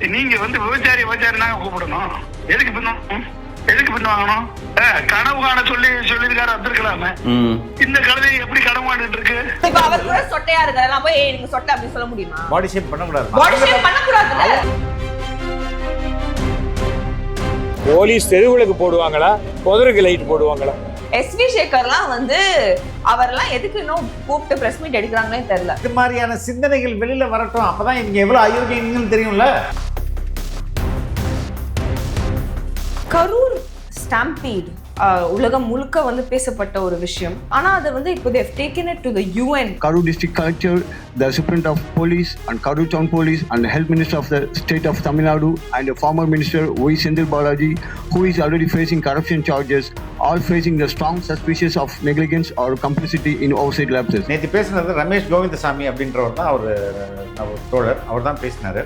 நீங்க வந்து விபச்சாரி தாங்க கூப்பிடணும். எதுக்கு பின்வாங்கணும்? கனவு காண சொல்லிருக்காரு அப்துல் கலாம். இந்த கழுதை எப்படி கனவு காண்டுட்டு இருக்கு? இப்ப அவர் கூட சொட்டையா இருக்காரு, நான் போய் நீங்க சொட்டை அப்படி சொல்ல முடியுமா? பாடி ஷேப் பண்ண கூடாது. பாடி ஷேப் பண்ண கூடாதுல. போலீஸ் தெருவுகளுக்கு போடுவாங்களா, பொதருக்கு லைட் போடுவாங்களா? எஸ்வி சேகர்லாம் வந்து அவரெல்லாம் எதுக்கு இன்னும் கூப்பிட்டு பிரஸ் மீட் எடுக்கிறாங்களே தெரியல. இது மாதிரியான சிந்தனைகள் வெளியில வரட்டும். அப்பதான் இவங்க எவ்வளவு அயோக்கியங்கன்னு தெரியும்ல. கரூர் ஸ்டாம்பீட் உலகம் முழுக்க வந்து பேசப்பட்ட ஒரு விஷயம். ஆனா அது வந்து இப்போ they have taken it to the UN. Karur district collector, the superintendent of police and Karur town police and the health minister of the state of Tamil Nadu and the former minister V. Senthil Balaji, who is already facing corruption charges, all facing the strong suspicions of negligence or complicity in oversight lapses. நேற்று பேசினது ரமேஷ் கோவிந்தசாமி அப்படின்றவர் தான் அவர் தோழர். அவர் தான் பேசினாரு.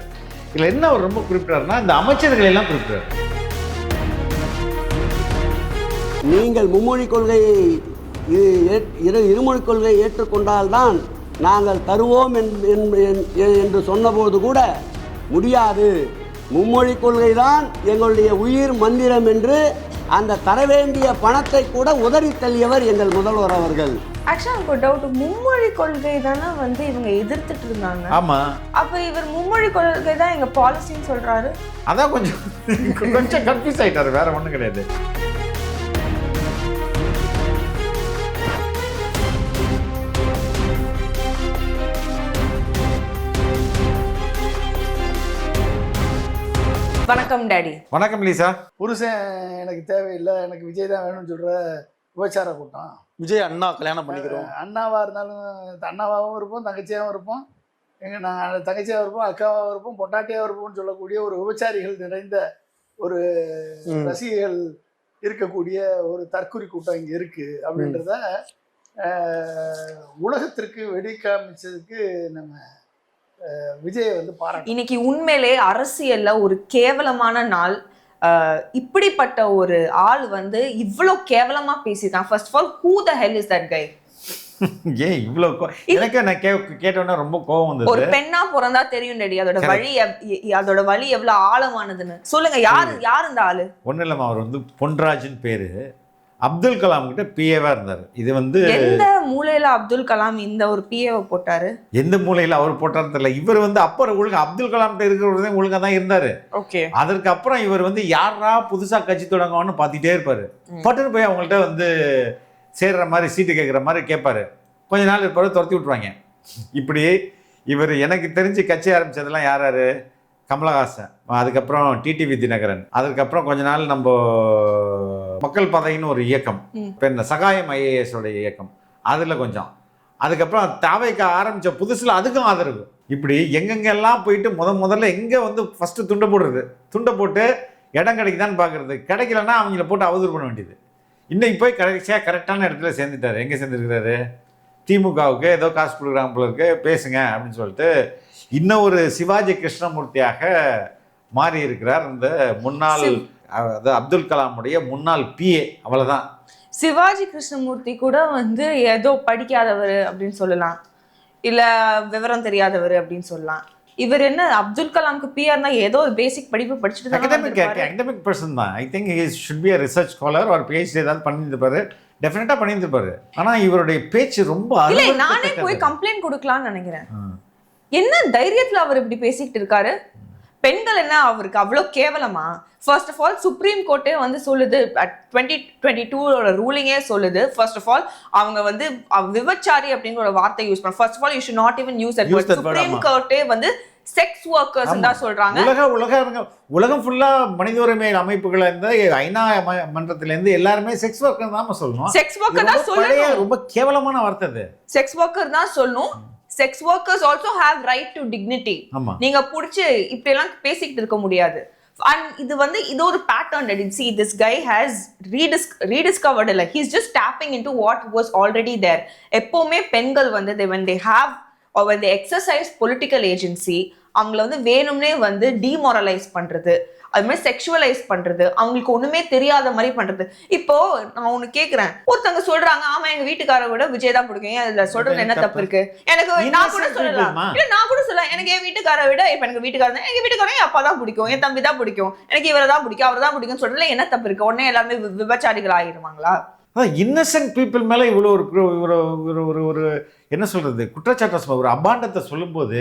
இதுல என்ன அவர் ரொம்ப குறிப்பிட்டாருன்னா, இந்த அமைச்சர்கள் எல்லாம் குறிப்பிட்டார். நீங்கள் மும்மொழிக் கொள்கையை இருமொழிக் கொள்கையை ஏற்றுக்கொண்டால்தான் நாங்கள் தருவோம் என்று சொன்னபோது கூட முடியாது, மும்மொழிக் கொள்கை தான் எங்களுடைய உயிர் மந்திரம் என்று அந்த தர வேண்டிய பணத்தை கூட உதறி தள்ளியவர் எங்கள் முதல்வர் அவர்கள். ஆக்சுவலா எனக்கு டவுட், மும்மொழி கொள்கை தானே வந்து இவங்க எதிர்த்துட்டு இருந்தாங்க. ஆமா, அப்ப இவர் மும்மொழி கொள்கை தான் எங்க பாலிசின்னு சொல்றாரு. அதான் கொஞ்சம் கன்ஃபியூஸ் ஆயிட்டாரு, வேற ஒண்ணும் கிடையாது. வணக்கம் டாடி. வணக்கம் லீசா. புருஷன் எனக்கு தேவையில்லை, எனக்கு விஜய் தான் வேணும்னு சொல்ற விபச்சார கூட்டம். விஜய் அண்ணா கல்யாணம் பண்ணிக்கிறோம். அண்ணாவா இருந்தாலும் அண்ணாவாகவும் இருப்போம், தங்கச்சியாகவும் இருப்போம், நாங்கள் தங்கச்சியாக இருப்போம், அக்காவாகவும் இருப்போம், பொட்டாட்டியாக இருப்போம்னு சொல்லக்கூடிய ஒரு விபச்சாரிகள் நிறைந்த ஒரு ரசிகைகள் இருக்கக்கூடிய ஒரு தற்குறி கூட்டம் இங்கே இருக்கு அப்படின்றத உலகத்திற்கு வெடிக்காமிச்சதுக்கு நம்ம விஜய் வந்து பாராட்டு. இன்னைக்கு உண்மையிலே அரசியல்ல ஒரு கேவலமான நாள். இப்படிப்பட்ட ஒரு ஆள் வந்து இவ்வளோ கேவலமா பேசியிருக்கான். First of all, who the hell is that guy? ஏன் இவ்வளவு எனக்கு நான் கேட்டோன்னா ரொம்ப கோவம் வந்தது. ஒரு பெண்ணா பிறந்தா தெரியும் டேடி அதோட வழி எவ்வளவு ஆழமானதுன்னு. சொல்லுங்க, யார் இந்த ஆளு? ஒன்றும் இல்லாமல் அவர் வந்து பொன்ராஜின் பேரு, அப்துல் கலாம் கிட்ட பிஏவா இருந்தார். இது வந்து எந்த மூலையில அப்துல் கலாம் இந்த ஒரு பிஏவை போட்டாரு? எந்த மூலையில அவர் போட்டாரு தெரியல. இவர் வந்து அப்புறம் ஒழுங்கா அப்துல் கலாம் இருக்கிற ஒழுங்கா தான் இருந்தாரு. ஓகே. அதற்கு அப்புறம் இவர் வந்து யாரா புதுசா கட்சி தொடங்குவான்னு பார்த்துட்டே இருப்பாரு. பட்டுன்னு போய் அவங்கள்ட்ட வந்து சேர்ற மாதிரி சீட்டு கேட்குற மாதிரி கேட்பாரு. கொஞ்ச நாள் இருப்பாரு, துரத்தி விட்டுருவாங்க. இப்படி இவர் எனக்கு தெரிஞ்சு கட்சி ஆரம்பிச்சதெல்லாம் யாராரு? கமலஹாசன், அதுக்கப்புறம் டிடிவி தினகரன், அதுக்கப்புறம் கொஞ்ச நாள் நம்ம மக்கள் பதைன்னு ஒரு இயக்கம், இப்போ சகாயம் IAS உடைய இயக்கம், அதில் கொஞ்சம், அதுக்கப்புறம் தாவைக்க ஆரம்பித்த புதுசில் அதுக்கும் ஆதரவு. இப்படி எங்கெங்கெல்லாம் போயிட்டு முதல்ல எங்கே வந்து ஃபஸ்ட்டு துண்டை போடுறது, துண்டை போட்டு இடம் கிடைக்குதான்னு பார்க்குறது, கிடைக்கலன்னா அவங்கள போட்டு அவதூறு பண்ண வேண்டியது. இன்னைக்கு போய் கரெக்டான இடத்துல சேர்ந்துட்டாரு. எங்கே சேர்ந்துருக்கிறாரு? திமுகவுக்கு ஏதோ காசு கொடுக்குறாங்க போல இருக்கு, பேசுங்க அப்படின்னு சொல்லிட்டு இன்னும் ஒரு சிவாஜி கிருஷ்ணமூர்த்தியாக மாறி இருக்கிறார் இந்த முன்னாள் அப்துல் கலாமுடைய முன்னாள் PA. அவ்வளவுதான். சிவாஜி கிருஷ்ணமூர்த்தி கூட வந்து ஏதோ படிக்காதவர் அப்படின்னு சொல்லலாம், இல்ல விவரம் தெரியாதவர் அப்படின்னு சொல்லலாம். இவர் என்ன அப்துல் கலாமுக்கு பிஆர்னா ஏதோ ஒரு பேசிக் படிப்பு படிச்சுட்டு அகடமிக் பர்சன் தான். I think he should B a research scholar or PhD ஏதாவது பண்ணியிருப்பாரு, டெஃபினட்டா பண்ணியிருப்பாரு. ஆனா இவருடைய பேச்சு ரொம்ப இல்ல, நானே போய் கம்ப்ளைண்ட் கொடுக்கலாம்னு நினைக்கிறேன். என்ன தைரியத்துல அவர் இப்படி பேசிட்டு இருக்காரு? பெண்கள் என்ன அவருக்கு அவ்வளோ கேவலமா? ஃபர்ஸ்ட் ஆஃப் ஆல் சுப்ரீம் கோர்ட்டே வந்து சொல்லுது, 2022 ரூலிங்கே சொல்லுது, ஃபர்ஸ்ட் ஆஃப் ஆல் அவங்க வந்து விபச்சாரி அப்படிங்கிற ஒரு வார்த்தை யூஸ் பண்ண. First of all you should not even use that word. Supreme கோர்ட்டே வந்து செக்ஸ் வொர்க்கர்ஸ் தான் சொல்றாங்க. உலகம் ஃபுல்லா மனித உரிமை அமைப்புகள் இருந்து ஐநா மன்றத்துல இருந்து எல்லாருமே செக்ஸ் ஒர்க்கர் தான் சொல்லணும். செக்ஸ் ஒர்க்கர் தான் சொல்லணும். ரொம்ப கேவலமான வார்த்தை அது. செக்ஸ் ஒர்க்கர் தான் சொல்லணும். Sex workers also have right to dignity. நீங்க புடிச்சு இப்படி எல்லாம் பேசிக்கிட்டு இருக்க முடியாது. And இது வந்து இது ஒரு pattern. See, this guy has rediscovered it. Like he's just tapping into what was already there. எப்பவுமே பெண்கள் வந்து when they have or when they exercise political agency, அவங்கள வந்து வேணும்னே வந்து டிமோரலைஸ் பண்றது, அது மாதிரி செக்ஷுவலைஸ் பண்றது, அவங்களுக்கு ஒண்ணுமே தெரியாத மாதிரி பண்றது. இப்போ நான் ஒண்ணு கேக்குறேன், ஒருத்தவங்க சொல்றாங்க ஆமா எங்க வீட்டுக்காரரை விட விஜய் தான் பிடிக்கும், அதுல சொல்றது என்ன தப்பு இருக்கு? எனக்கு நான் கூட சொல்லலாம், இல்ல நான் கூட சொல்லலாம் எனக்கு என் வீட்டுக்காரரை விட, இப்ப எனக்கு வீட்டுக்காரர் எங்க வீட்டுக்காரன் என் அப்பா தான் பிடிக்கும், என் தம்பி தான் பிடிக்கும், எனக்கு இவரை தான் பிடிக்கும், அவர் தான் பிடிக்கும் சொல்றதுல என்ன தப்பு இருக்கு? உடனே எல்லாருமே விபச்சாரிகள் ஆகிடுவாங்களா? இன்னசென்ட் பீப்புள் மேல இவ்வளோ ஒரு என்ன சொல்றது குற்றச்சாட்டு, ஒரு அபாண்டத்தை சொல்லும்போது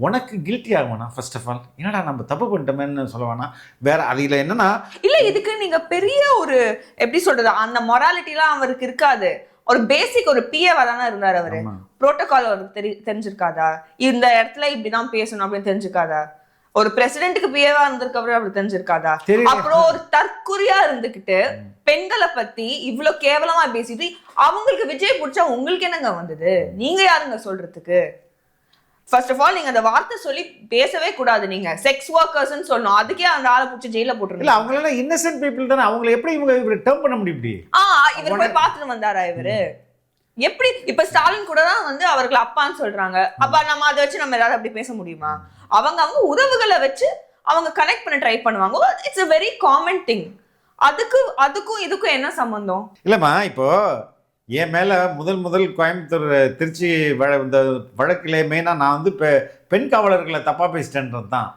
உனக்கு கில்ட்டி ஆகும்னா ஃபர்ஸ்ட் ஆஃப் ஆல் என்னடா நம்ம தப்பு பண்ணிட்டோமேன்னு சொல்லுவானா வேற. அதுல என்னன்னா இல்ல இதுக்கு நீங்க பெரிய ஒரு எப்படி சொல்றது அந்த மொராலிட்டிலாம் அவருக்கு இருக்காது. ஒரு பேசிக் ஒரு பிஏவா தானே இருந்தாரு அவரு. புரோட்டோகால் அவருக்கு தெரிஞ்சிருக்காதா? இந்த இடத்துல இப்படிதான் பேசணும் அப்படின்னு தெரிஞ்சிருக்காதா? ஒரு பிரசிடென்ட்டுக்கு பிஏவா இருந்திருக்கவரு அப்படி தெரிஞ்சிருக்காதா? அப்புறம் ஒரு தற்குறியா இருந்துகிட்டு பெண்களை பத்தி இவ்வளவு கேவலமா பேசிட்டு அவங்களுக்கு விஜய் பிடிச்சா உங்களுக்கு என்னங்க வந்தது? நீங்க யாருங்க சொல்றதுக்கு? ஃபர்ஸ்ட் ஆஃப் ஆல் நீங்க அந்த வார்த்தை சொல்லி பேசவே கூடாது. நீங்க செக்ஸ் ஒர்க்கர்ஸ்னு சொல்லணும். அதுக்கே அந்த ஆளை பிடிச்சி ஜெயில போட்டுருங்க. இல்ல அவங்க எல்லாம் இன்னசென்ட் பீப்புள் தானே, அவங்களை எப்படி இவங்க டேர்ம் பண்ண முடியும்? இப்படி இவர் போய் பார்த்துட்டு வந்தாரா இவரு? எப்படி இப்ப ஸ்டாலின் கூட தான் வந்து அவர்களை அப்பான்னு சொல்றாங்க. அப்ப நம்ம அதை வச்சு நம்ம எல்லாரும் அப்படி பேச முடியுமா? அவங்க உறவுகளை வச்சு அவங்க கனெக்ட் பண்ண ட்ரை பண்ணுவாங்க. It's a very common thing. அதுக்கும் இதுக்கும் என்ன சம்பந்தம்? இல்லம்மா, இப்போ என் மேல முதல் கோயம்புத்தூர் திருச்சி இந்த வழக்கிலே மெயினா நான் வந்து பெண் காவலர்களை தப்பா பேசிட்டேன்றது தான்.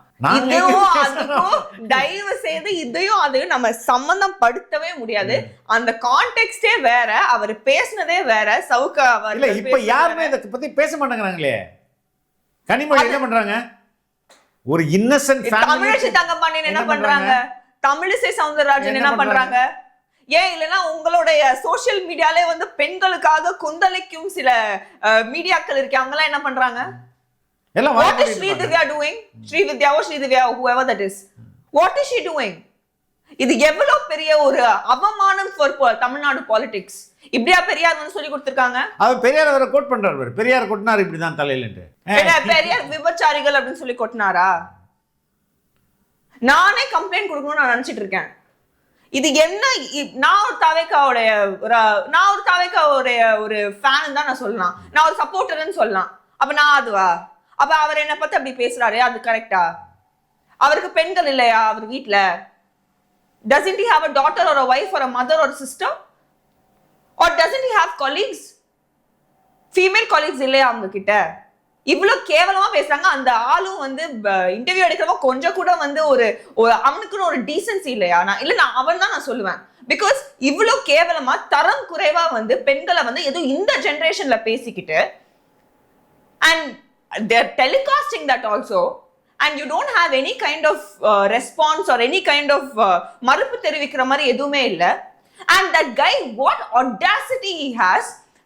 தயவு செய்து இதையும் அதையும் நம்ம சம்பந்தம் படுத்தவே முடியாது. அந்த கான்டெக்ஸ்டே வேற, அவர் பேசினதே வேற. சவுக்கா இல்ல இப்ப யாருமே இதை பத்தி பேச மாட்டேங்கிறாங்களே. கனிமொழி என்ன பண்றாங்க? ஒரு இன்னசென்ட் தமிழிசை தங்கப்பாண்டியன் என்ன பண்றாங்க? தமிழிசை சவுந்தரராஜன் என்ன பண்றாங்க? ஏன் இல்லைன்னா உங்களுடைய சோசியல் மீடியாலே வந்து பெண்களுக்காக கொந்தளிக்கும் சில மீடியாக்கள் இருக்கு, அவங்க எல்லாம் என்ன பண்றாங்க? What is Sridivya doing? Srividya or Sridivya, whoever that is. What is she doing? இது எவ்வளவு பெரிய ஒரு அவமானம் for தமிழ்நாடு பாலிடிக்ஸ். இப்படியா பெரியார் வந்து சொல்லி கொடுத்திருக்காங்க? அவர் பெரியார் அவரை கோட் பண்றாரு. பெரியார் கொட்டினார் இப்படிதான் தலையிலன்ட்டு. பெரியார் விபச்சாரிகள் அப்படின்னு சொல்லி கொட்டினாரா? நானே கம்ப்ளைண்ட் கொடுக்கணும்னு நான் நினைச்சிட்டு இருக்கேன். இது என்ன? நான் ஒரு தாவேக்காவுடைய ஒரு ஃபேன் தான் நான் சொல்லலாம், நான் ஒரு சப்போர்ட்டர்னு சொல்லலாம். அப்ப நான் அதுவா? அப்ப அவர் என்ன பத்தி அப்படி பேசுறாரு, அது கரெக்டா? அவருக்கு பெண்கள் இல்லையா அவர் வீட்டுல? Doesn't he have a daughter or a wife or a mother or a sister? Or doesn't he have colleagues? Female colleagues இல்லையா அவங்க கிட்ட? இவ்வளவு கேவலமா பேசுறாங்க. அந்த ஆளும் வந்து இன்டர்வியூ எடுக்கிறவங்க கொஞ்சம் கூட வந்து ஒரு அவனுக்குன்னு ஒரு டீசன்சி இல்லையா? நான் அவன் தான் நான் சொல்லுவேன். பிகாஸ் இவ்வளவு கேவலமா தரம் குறைவா வந்து பெண்களை வந்து ஏதோ இந்த ஜெனரேஷன்ல பேசிக்கிட்டு and they're telecasting that also and you don't have any kind of response or any kind of மறுப்பு தெரிவிக்கிற மாதிரி எதுவுமே இல்ல. And that guy, what audacity he has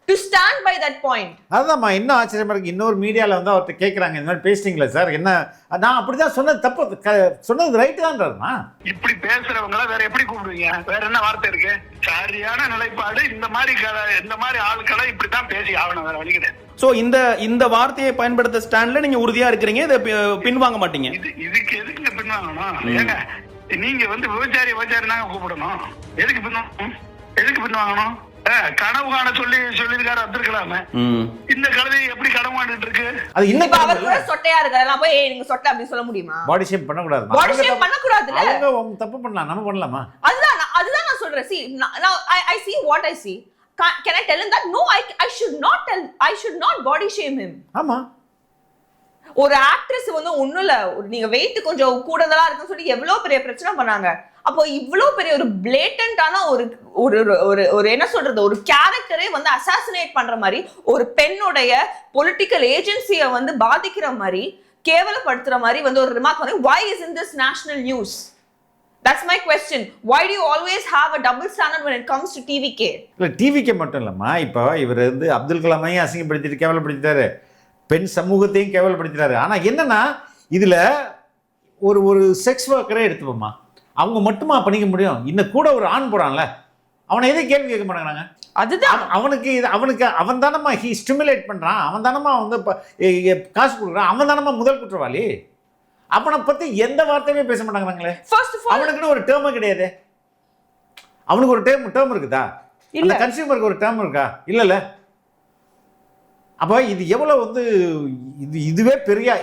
to stand by that point. அதான்மா இன்னும் ஆச்சரியமா இருக்கு. இன்னொரு மீடியால வந்து அவர்கிட்ட கேட்கறாங்க, இந்த மாதிரி பேசிட்டீங்களா சார்? என்ன நான் அப்படிதான் சொன்னது தப்பு, சொன்னது ரைட்டு தான்றாருமா. இப்படி பேசுறவங்கள வேற எப்படி கூப்பிடுவீங்க? வேற என்ன வார்த்தை இருக்கு? சரியான நிலைப்பாடு. இந்த மாதிரி ஆட்களை இப்படிதான் பேசி ஆகணும், வேற வழி கிடையாது. சோ இந்த வார்த்தையை பயன்படுத்த ஸ்டாண்ட்ல நீங்க உறுதியா இருக்கிறீங்க, இதை பின்வாங்க மாட்டீங்க. இதுக்கு எதுக்கு பின்வாங்கணும்? ஏங்க நீங்க வந்து விபச்சாரி நாங்க கூப்பிடணும், எதுக்கு பின்வாங்கணும்? கனவு காண சொல்லிருக்காரு அப்துல் கலாம். இந்த கழுதை எப்படி கனவு காணிட்டு இருக்கு? அது இன்னும் அவர் கூட சொட்டையா இருக்காரு, நான் போய் நீங்க சொட்டை அப்படி சொல்ல முடியுமா? பாடி ஷேப் பண்ண கூடாது. பாடி ஷேப் பண்ண கூடாதுல. அவங்க தப்பு பண்ணலாம், நம்ம பண்ணலாமா? அதுதான் நான் சொல்றேன். see now I see what I see. Can I tell him that no, I should not body shame him? ஆமா, ஒரு ஆக்ட்ரஸ் வந்து ஒண்ணும் இல்ல, நீங்க வெயிட் கொஞ்சம் கூடுதலா இருக்குன்னு சொல்லி எவ்வளவு பெரிய பிரச்சனை பண்ணாங்க. அப்போ இவ்வளவு பெரிய ஒரு பிளேட்டன்டான ஒரு என்ன சொல்றது, ஒரு கேரக்டரே வந்து அசாசினேட் பண்ற மாதிரி, ஒரு பெண்ணுடைய பொலிட்டிக்கல் ஏஜென்சியை வந்து பாதிக்கிற மாதிரி, கேவலப்படுத்துற மாதிரி வந்து ஒரு ரிமார்க் பண்ணி, why isn't this national news? That's my question. Why do you always have a double standard when it comes to TVK? இல்ல TVK மட்டும் இல்லம்மா, இப்போ இவர் வந்து அப்துல் கலாமையும் அசிங்கப்படுத்திட்டு கேவலப்படுத்திட்டாரு, பெண் சமூகத்தையும் கேவலப்படுத்திட்டாரு. ஆனா என்னன்னா இதுல ஒரு செக்ஸ் ஒர்க்கரே எடுத்துப்போமா, அவங்க மட்டுமா பண்ணிக்க முடியும்? இன்னும் கூட ஒரு ஆண் போறான்ல, அவனை எதை கேள்வி கேட்க மாட்டேங்கிறாங்க. அதுதான் அவனுக்கு அவன் தானமா ஹி ஸ்டிமுலேட் பண்றான், அவன் தானமா வந்து காசு கொடுக்குறான், அவன் தானமா முதல் குற்றவாளி. அவனை பத்தி எந்த வார்த்தையுமே பேச மாட்டாங்கிறாங்களே. அவனுக்குன்னு ஒரு டேர்ம் கிடையாது. அவனுக்கு ஒரு டேர்ம் இருக்குதா? இல்ல கன்சியூமருக்கு ஒரு டேர்ம் இருக்கா? இல்ல அப்போ இது எவ்வளவு வந்து இதுவே பெரிய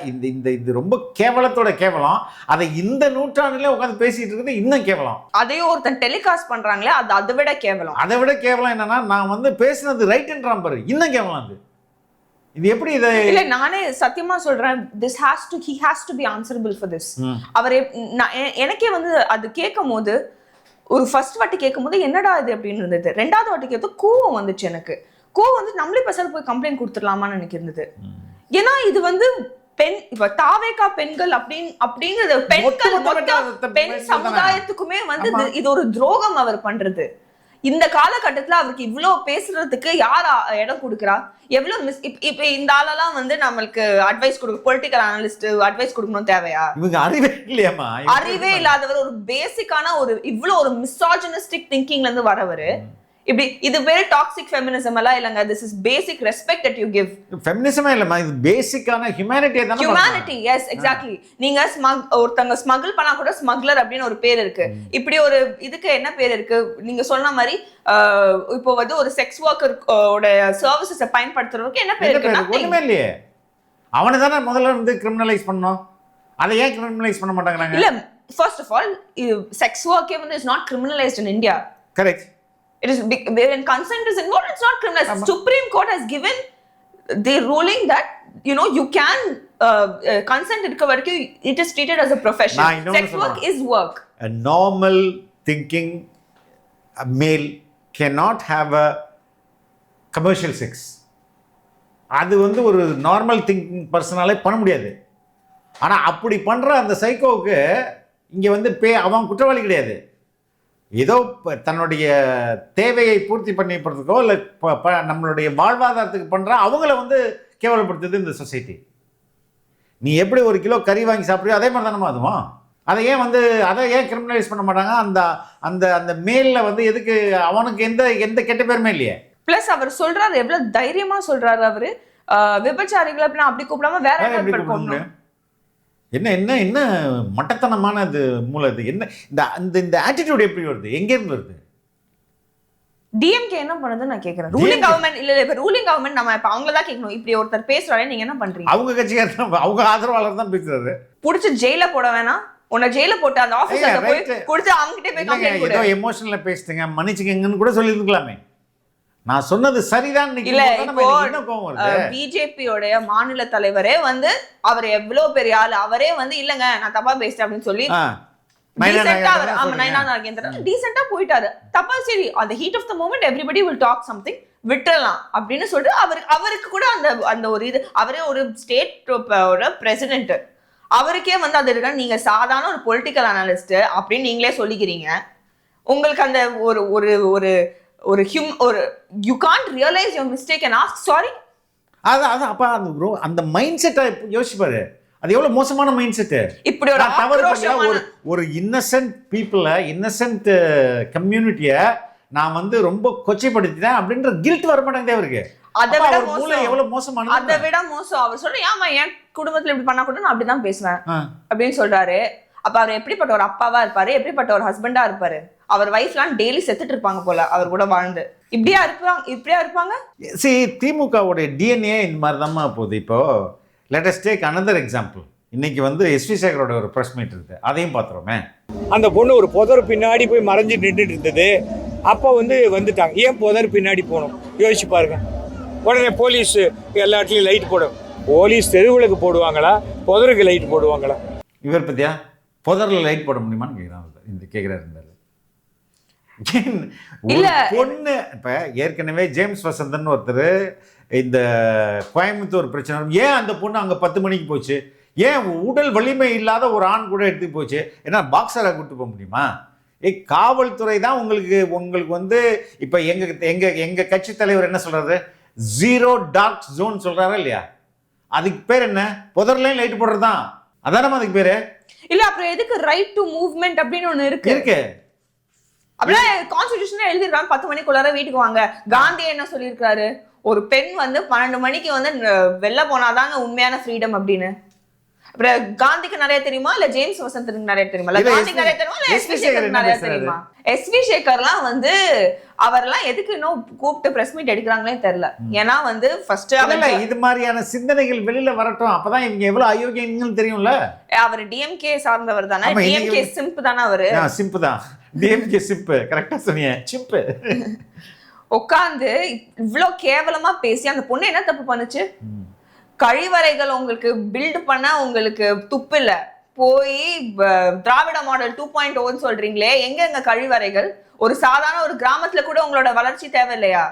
இது ரொம்ப கேவலத்தோட கேவலம். அதை இந்த நூற்றாண்டுல உட்காந்து பேசிட்டு இருக்குது இன்னும் கேவலம். அதையும் ஒருத்தன் டெலிகாஸ்ட் பண்றாங்களே அது அதை விட கேவலம். அதை விட கேவலம் என்னன்னா நான் வந்து பேசுனது ரைட்ன்றான் பாரு, இன்னும் கேவலம் அது. இது எப்படி இதை இல்ல நானே சத்தியமா சொல்றேன், he has to be answerable for this. அவரே எனக்கே வந்து அது கேட்கும் போது ஒரு ஃபர்ஸ்ட் வாட்டி கேட்கும் போது என்னடா இது அப்படின்னு இருந்தது. ரெண்டாவது வாட்டி கேட்கும் கோவம் வந்துச்சு. எனக்கு கோவம் வந்து நம்மளே பசங்க போய் கம்ப்ளைண்ட் கொடுத்துடலாமான்னு எனக்கு இருந்தது. ஏன்னா இது வந்து பெண் இப்ப தாவேகா பெண்கள் அப்படிங்கிறது பெண் சமுதாயத்துக்குமே வந்து இது ஒரு துரோகம் அவர் பண்றது. இந்த காலகட்டத்துல அவருக்கு இவ்வளவு பேசுறதுக்கு யார் இடம் கொடுக்குறா? எவ்வளவு இப்ப இந்த ஆளெல்லாம் வந்து நம்மளுக்கு அட்வைஸ் கொடுக்க பொலிட்டிக்கல் அனலிஸ்ட் அட்வைஸ் கொடுக்கணும் தேவையா? இவங்க அறிவே இல்லையாமா? அறிவே இல்லாதவர், ஒரு பேசிக்கான ஒரு இவ்வளவு ஒரு மிசாஜினிஸ்டிக் திங்கிங்ல இருந்து வரவரு. இப்படி இது பேரு டாக்ஸிக் ஃபெமினிசம் எல்லாம் இல்லங்க. This is basic respect that you give. ஃபெமினிசமே இல்லமா, இது பேசிக்கான ஹியூமனிட்டி தான. Humanity, yes exactly. நீங்க ஒருத்தங்க ஸ்மகிள் பண்ணா கூட ஸ்மக்லர் அப்படின்னு ஒரு பேர் இருக்கு. இப்படி ஒரு இதுக்கு என்ன பேர் இருக்கு? நீங்க சொன்ன மாதிரி இப்போ வந்து ஒரு செக்ஸ் ஒர்க்கரோட சர்வீசஸை பயன்படுத்துறதுக்கு என்ன பேர் இருக்கு? ஒண்ணுமே இல்லையே. அவனை தானே முதல்ல வந்து கிரிமினலைஸ் பண்ணோம். அதை ஏன் கிரிமினலைஸ் பண்ண மாட்டாங்கறாங்க? இல்ல, ஃபர்ஸ்ட் ஆஃப் ஆல் செக்ஸ் ஒர்க்கே வந்து is not criminalised in India. Correct. It is when consent is involved, it's not criminalized. Supreme Court has given the ruling that you can consent irukka varaikku it is treated as a profession. Sex work is work. A normal thinking male cannot have a commercial sex. அது வந்து ஒரு normal thinking பர்சனாலே பண்ண முடியாது. ஆனா அப்படி பண்ற அந்த சைக்கோவுக்கு இங்க வந்து அவன் குற்றவாளி கிடையாது. ஏதோ தன்னுடைய தேவையை பூர்த்தி பண்ணிப்படுறதுக்கோ இல்லை நம்மளுடைய வாழ்வாதாரத்துக்கு பண்ணுற அவங்கள வந்து கேவலப்படுத்துது இந்த சொசைட்டி. நீ எப்படி ஒரு கிலோ கறி வாங்கி சாப்பிட்றியோ அதே மாதிரி தானே அதுவும். அதை ஏன் கிரிமினலைஸ் பண்ண மாட்டாங்க? அந்த அந்த அந்த மேலில் வந்து எதுக்கு அவனுக்கு எந்த கெட்ட பேருமே இல்லையே. பிளஸ் அவர் சொல்றாரு, எவ்வளவு தைரியமா சொல்றாரு அவரு, விபச்சாரிகளை அப்படி கூப்பிடாம வேற என்ன என்ன என்ன என்ன மட்டத்தனமான அது மூளை. இது என்ன இந்த ஆட்டிடியூட் எப்படி வருது? எங்க இருந்து வருது? டிஎம்கே என்ன பண்ணுது நான் கேக்குறேன். ரூலிங் கவர்மெண்ட் இல்ல இப்ப ரூலிங் கவர்மெண்ட் நம்ம இப்ப அவங்கள தான் கேட்கணும். இப்படி ஒருத்தர் பேசுறாரு, நீங்க என்ன பண்றீங்க? அவங்க கட்சியார் தான், அவங்க ஆதரவாளர் தான் பேசுறாரு. புடிச்சு ஜெயில போட வேணாம், உன்னை ஜெயில போட்டு அந்த ஆபீசர்ல போய் குடிச்சு அவங்க கிட்ட போய் கம்ப்ளைன்ட் கொடு. ஏதோ எமோஷனலா பேசுங்க, மன்னிச்சுக்கங்கன்னு கூட சொல்லிருக்கலாமே. நான் சொன்னது சரிதான். இல்ல இப்போ பிஜேபியோட மாநில தலைவரே வந்து அவர் எவ்வளவு பெரிய ஆளு, அவரே வந்து இல்லங்க நான் தப்பா பேசிட்டேன் அப்படின்னு சொல்லி டீசென்ட்டா போயிட்டாரு. தப்பா சரி, அந்த heat of the moment everybody will talk something, விட்டுறலாம் அப்படின்னு சொல்லிட்டு அவருக்கு கூட அந்த ஒரு இது, அவரே ஒரு ஸ்டேட்டோட பிரசிடென்ட், அவருக்கே வந்து அது இருக்கா. நீங்க சாதாரண ஒரு பொலிட்டிக்கல் அனலிஸ்ட் அப்படின்னு நீங்களே சொல்லிக்கிறீங்க. உங்களுக்கு அந்த ஒரு ஒரு ஒரு ஒரு you can't realize your mistake and ask sorry. அது அப்ப அந்த மைண்ட் செட்டை யோசிப்பாரு. அது எவ்வளவு மோசமான மைண்ட் செட். இப்படி ஒரு தவறு ஒரு இன்னசென்ட் பீப்புள, இன்னசென்ட் கம்யூனிட்டியை நான் வந்து ரொம்ப கொச்சைப்படுத்திட்டேன் அப்படின்ற கில்ட் வர மாட்டேங்குது அவருக்கு. அதை விட எவ்வளவு மோசமானது. அதை விட மோசம் அவர் சொல்ற, ஏமா என் குடும்பத்துல இப்படி பண்ணா கூட நான் அப்படிதான் பேசுவேன் அப்படின்னு சொல்றாரு. அப்ப அவர் எப்படிப்பட்ட ஒரு அப்பாவா இருப்பாரு, எப்படிப்பட்ட ஒரு ஹஸ்பண்டா இருப்பாரு? அவர் வைஃப்லாம் டெய்லி செத்துட்டு இருப்பாங்க போல அவர் கூட வாழ்ந்து. இப்படியா இருப்பாங்க. திமுகவுடைய டிஎன்ஏ இந்த மாதிரி தான் போகுது. இப்போ let us take another example. இன்னைக்கு வந்து எஸ்வி சேகரோட ஒரு ப்ரெஸ் மீட் இருக்கு, அதையும் பார்த்துருமே. அந்த பொண்ணு ஒரு புதர் பின்னாடி போய் மறைஞ்சு நின்றுட்டு இருந்தது. அப்போ வந்துட்டாங்க. ஏன் புதர் பின்னாடி போகணும் யோசிச்சு பாருங்க. உடனே போலீஸ் எல்லா இடத்துலையும் லைட் போடும். போலீஸ் தெருவுகளுக்கு போடுவாங்களா, புதருக்கு லைட் போடுவாங்களா? இவர் பத்தியா புதரில் லைட் போட முடியுமான்னு கேட்குறாரு. பொண்ணு இப்ப ஏற்கனவே ஜேம்ஸ் வசந்தன் ஒருத்தர் இந்த கோயம்புத்தூர் பிரச்சனை, ஏன் அந்த பொண்ணு அங்க 10 மணிக்கு போச்சு? ஏன் உடல் வலிமை இல்லாத ஒரு ஆண் கூட எடுத்து போச்சு? ஏன்னா பாக்ஸரை கூட்டு போக முடியுமா? காவல்துறை தான் உங்களுக்கு வந்து இப்ப எங்க கட்சி தலைவர் என்ன சொல்றாரு? 0 டார்க் ஜோன் சொல்றாரா இல்லையா? அதுக்கு பேர் என்ன? புதர்லையும் லைட் போடுறதுதான். அதானமா அதுக்கு பேரு? இல்ல அப்புறம் எதுக்கு ரைட் டு மூவ்மெண்ட் அப்படின்னு ஒண்ணு இருக்கு. அப்படியே கான்ஸ்டிடியூஷன்ல எழுதிருக்காங்க 10 மணிக்குள்ளார வீட்டுக்கு வாங்க. காந்தி என்ன சொல்லியிருக்காரு? ஒரு பெண் வந்து 12 மணிக்கு வந்து வெளில போனாதாங்க உண்மையான ஃப்ரீடம் அப்படின்னு. அப்புறம் காந்திக்கு நிறைய தெரியுமா இல்ல ஜேம்ஸ் வசந்தனுக்கு நிறைய தெரியுமா இல்ல காந்திக்கு நிறைய தெரியுமா இல்ல எஸ்வி சேகருக்கு நிறைய தெரியுமா? எஸ்வி சேகர்லாம் வந்து அவர்லாம் எதுக்கு இன்னும் கூப்பிட்டு பிரஸ் மீட் எடுக்கிறாங்களே தெரியல. ஏன்னா வந்து ஃபர்ஸ்ட் இது மாதிரியான சிந்தனைகள் வெளியில வரட்டும், அப்பதான் இவங்க எவ்வளவு அயோக்கியங்கன்னு தெரியும்ல. அவர் டிஎம்கே சார்ந்தவர் தானே, டிஎம்கே சிம்ப் தானே அவரு. சிம்ப் தான், டிஎம்கே சிம்ப், கரெக்டா சொன்னீங்க, சிம்ப். உட்காந்து இவ்வளவு கேவலமா பேசி அந்த பொண்ணு என்ன தப்பு பண்ணுச்சு? கழிவறைகள் உங்களுக்கு பில்ட் பண்ண உங்களுக்கு துப்பு இல்ல, போய் திராவிட மாடல் 2.0 சொல்றீங்களே, எங்க கழிவறைகள்? ஒரு சாதாரண ஒரு கிராமத்துல கூட உங்களோட வளர்ச்சி தேவையில்லையா?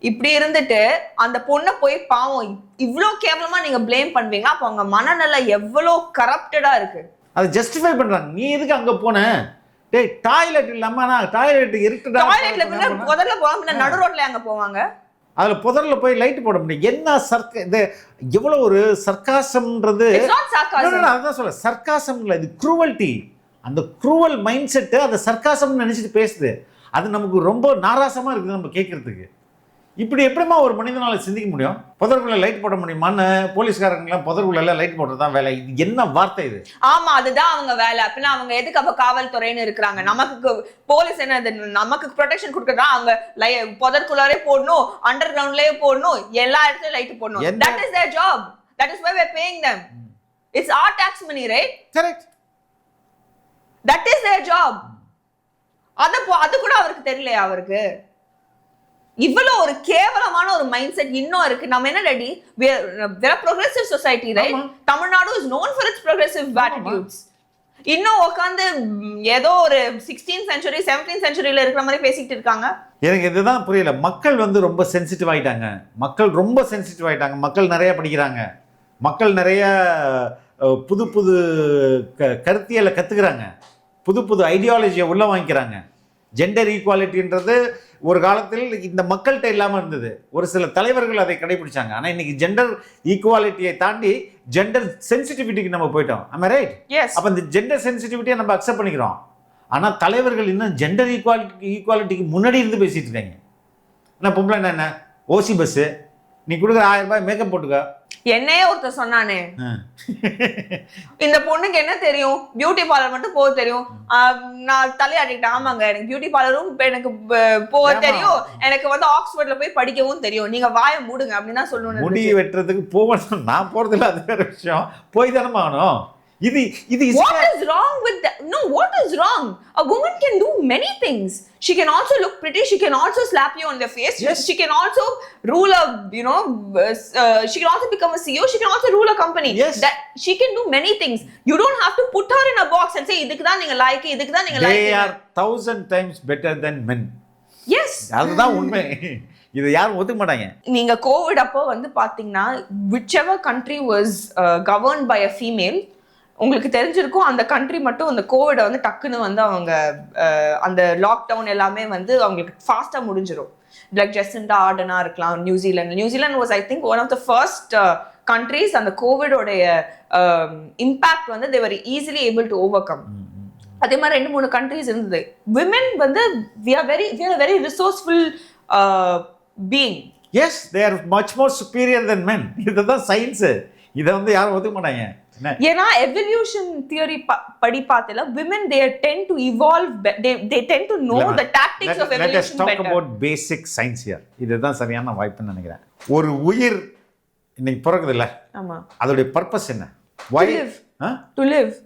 இப்படி இருந்துட்டு அந்த பொண்ணை போய் பாவம் இவ்வளோ கேவலமா நீங்க பிளேம் பண்ணுவீங்க. அப்ப அவங்க மனநிலை எவ்வளோ கரப்டடா இருக்கு. அதை ஜஸ்டிஃபை பண்றாங்க. நீ எதுக்கு அங்க போன? டேய், டாய்லெட் இல்லாம டாய்லெட் இருக்குடா. டாய்லெட்ல பின்ன புதர்ல போவாங்க, நடு ரோட்ல அங்க போவாங்க. அதுல புதர்ல போய் லைட் போட முடியும். என்ன இது எவ்வளவு ஒரு சர்க்காசம்ன்றது. அதான் சொல்ல, சர்க்காசம் இல்ல, இது குரூவல்டி. அந்த குரூவல் மைண்ட் செட்டு அதை சர்க்காசம்னு நினைச்சிட்டு பேசுது. அது நமக்கு ரொம்ப நாராசமா இருக்குது நம்ம கேட்கறதுக்கு. இப்படி எப்படிமா ஒரு மனிதனால சிந்திக்க முடியும்? புதற்குள்ள லைட் போட முடியுமான்னு போலீஸ்காரங்களாம் புதற்குள்ள எல்லாம் லைட் போடுறதுதான் வேலை. இது என்ன வார்த்தை இது? ஆமா, அதுதான் அவங்க வேலை. அப்படின்னா அவங்க எதுக்கு அப்ப காவல்துறைன்னு இருக்கிறாங்க? நமக்கு போலீஸ் என்ன, நமக்கு ப்ரொடெக்ஷன் கொடுக்கறதா? அவங்க புதற்குள்ளாரே போடணும், அண்டர் கிரவுண்ட்லயே போடணும், எல்லா இடத்துலயும் லைட் போடணும். That is their job. That is why we are paying them. It's our tax money, right? Correct. That is their job. அது கூட அவருக்கு தெரியலையா? அவருக்கு இவ்வளவு ஒரு கேவலமான ஒரு மைண்ட் செட் இன்னும் இருக்கு. நம்ம என்ன ready? we are progressive society, right? Tamil Nadu is known for its progressive attitudes. இன்னும் உட்காந்து ஏதோ ஒரு 16th century 17th centuryல இருக்கிற மாதிரி பேசிட்டு இருக்காங்க. எனக்கு இதுதான் புரியல. மக்கள் வந்து ரொம்ப சென்சிட்டிவ் ஆயிட்டாங்க. மக்கள் நிறைய படிக்கிறாங்க. மக்கள் நிறைய புது புது கருத்தியலை கத்துக்கிறாங்க. புது ஐடியாலஜியை உள்ள வாங்கிக்கிறாங்க. ஜெண்டர் ஈக்குவாலிட்டின்றது ஒரு காலத்தில் இந்த மக்கள்கிட்ட இல்லாமல் இருந்தது. ஒரு சில தலைவர்கள் அதை கடைபிடிச்சாங்க. ஆனால் இன்னைக்கு ஜெண்டர் ஈக்குவாலிட்டியை தாண்டி ஜெண்டர் சென்சிட்டிவிட்டிக்கு நம்ம போயிட்டோம். ஆமா, ரைட்? அப்போ இந்த ஜெண்டர் சென்சிட்டிவிட்டியை நம்ம அக்செப்ட் பண்ணிக்கிறோம். ஆனால் தலைவர்கள் இன்னும் ஜெண்டர் ஈக்குவாலிட்டிக்கு முன்னாடி இருந்து பேசிட்டு இருக்காங்க. என்ன பொம்பளை என்ன ஓசி பஸ்ஸு, நீ கொடுக்குற 1000 ரூபாய் மேக்கப் போட்டுக்க. என்னையே ஒருத்தர் சொன்னானே, இந்த பொண்ணுக்கு என்ன தெரியும், பியூட்டி பார்லர் மட்டும் போக தெரியும். நான் தலையாட்டிக்கிட்டேன். ஆமாங்க, எனக்கு பியூட்டி பார்லரும் எனக்கு போக தெரியும், எனக்கு வந்து ஆக்ஸ்போர்ட்ல போய் படிக்கவும் தெரியும். நீங்க வாயை மூடுங்க அப்படின்னு தான் சொல்லணும். முடி வெட்டுறதுக்கு போகணும், நான் போறதில்ல, அது வேற விஷயம். போய் தானே ஆகணும். What is wrong with that? No, what is wrong? A woman can do many things. She can also look pretty. She can also slap you on the face. Yes. She can also rule a, she can also become a CEO. She can also rule a company. Yes. That she can do many things. You don't have to put her in a box and say, "Idukku dhaan neenga like, idukku dhaan neenga like." They are 1000 times better than men. Yes. அதுதான் உண்மை. இது யாரும் ஒத்துக்க மாட்டாங்க. நீங்க Covid அப்போ வந்து பாத்தீங்கன்னா, whichever country was governed by a female, உங்களுக்கு தெரிஞ்சிருக்கும் அந்த கண்ட்ரி மட்டும் அந்த கோவிடை வந்து டக்குன்னு வந்து அவங்க அந்த லாக்டவுன் எல்லாமே வந்து அவங்களுக்கு ஃபாஸ்டா முடிஞ்சிடும். லைக் ஜெசிண்டா ஆர்டனா இருக்கலாம், New Zealand was I think one of the first countries அந்த கோவிடோடைய இம்பாக்ட் வந்து they were easily able to overcome. அதே மாதிரி 2-3 கண்ட்ரீஸ் இருந்தது. விமென் வந்து we are a very resourceful being. Yes, they are much more superior than men. இதுதான் science. இதை வந்து யாரும் ஒத்துக்க மாட்டாங்க. ஏன்னா எவல்யூஷன் தியரி படி பார்த்தல women they tend to evolve, they tend to know the tactics of evolution better. Let us talk about basic science here. இதுதான் சரியான வாய்ப்புன்னு நினைக்கிறேன். ஒரு உயிர் இன்னைக்கு பிறக்குது இல்ல, ஆமா, அதோட பர்பஸ் என்ன? Why?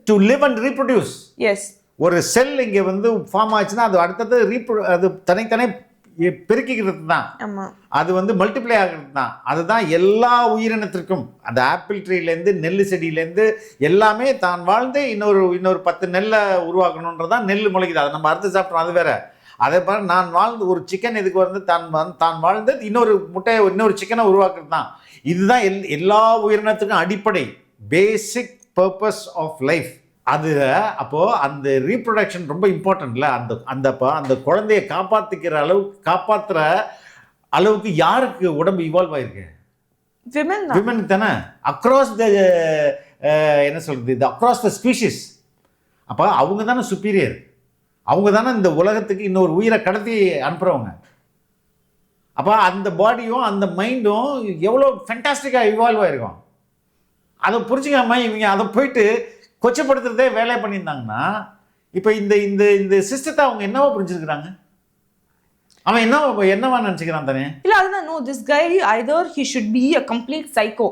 To live and reproduce. Yes. ஒரு செல் இங்க வந்து ஃபார்ம் ஆச்சுன்னா அது அடுத்தது அது தனித்தனி பெருக்கிக்கிறது தான். அது வந்து மல்டிப்ளை ஆகிறது தான். அதுதான் எல்லா உயிரினத்திற்கும். அந்த ஆப்பிள் ட்ரீலேருந்து நெல் செடியிலேருந்து எல்லாமே தான் வாழ்ந்து இன்னொரு 10 நெல்லை உருவாக்கணுன்றதான் நெல் முளைக்குது. அதை நம்ம அறுத்து சாப்பிட்றோம், அது வேற. அதே மாதிரி நான் வாழ்ந்து ஒரு சிக்கன் இதுக்கு வந்து தான் வாழ்ந்து இன்னொரு முட்டையை இன்னொரு சிக்கனை உருவாக்குறது தான். இதுதான் எல்லா உயிரினத்துக்கும் அடிப்படை, பேசிக் பர்பஸ் ஆஃப் லைஃப். அது அப்போ அந்த ரீப்ரொடக்ஷன் ரொம்ப இம்பார்ட்டன்ட்ல. அந்த குழந்தைய காப்பாத்துற அளவுக்கு யாருக்கு உடம்பு இவால்வ் ஆயிருக்கு? விமன் தானே. அக்ராஸ் த என்ன சொல்றது, இது அக்ராஸ் த ஸ்பீஷிஸ். அப்போ அவங்க தானே சுப்பீரியர். அவங்க தானே இந்த உலகத்துக்கு இன்னொரு உயிரை கடத்தி அனுப்புறவங்க. அப்போ அந்த பாடியும் அந்த மைண்டும் எவ்வளோ ஃபென்டாஸ்டிக்காக இவால்வ் ஆயிருக்கும். அதை புரிஞ்சுக்காம இவங்க அதை போயிட்டு கொச்சப்படுத்துறதே வேலையை பண்ணியிருந்தாங்கன்னா இப்போ இந்த இந்த இந்த சிஸ்டத்தை அவங்க என்னவா புரிஞ்சிருக்கிறாங்க? அவன் என்னவா நினைச்சுக்கிறான் தானே? இல்ல அதுதான் no this guy either he should be a complete psycho.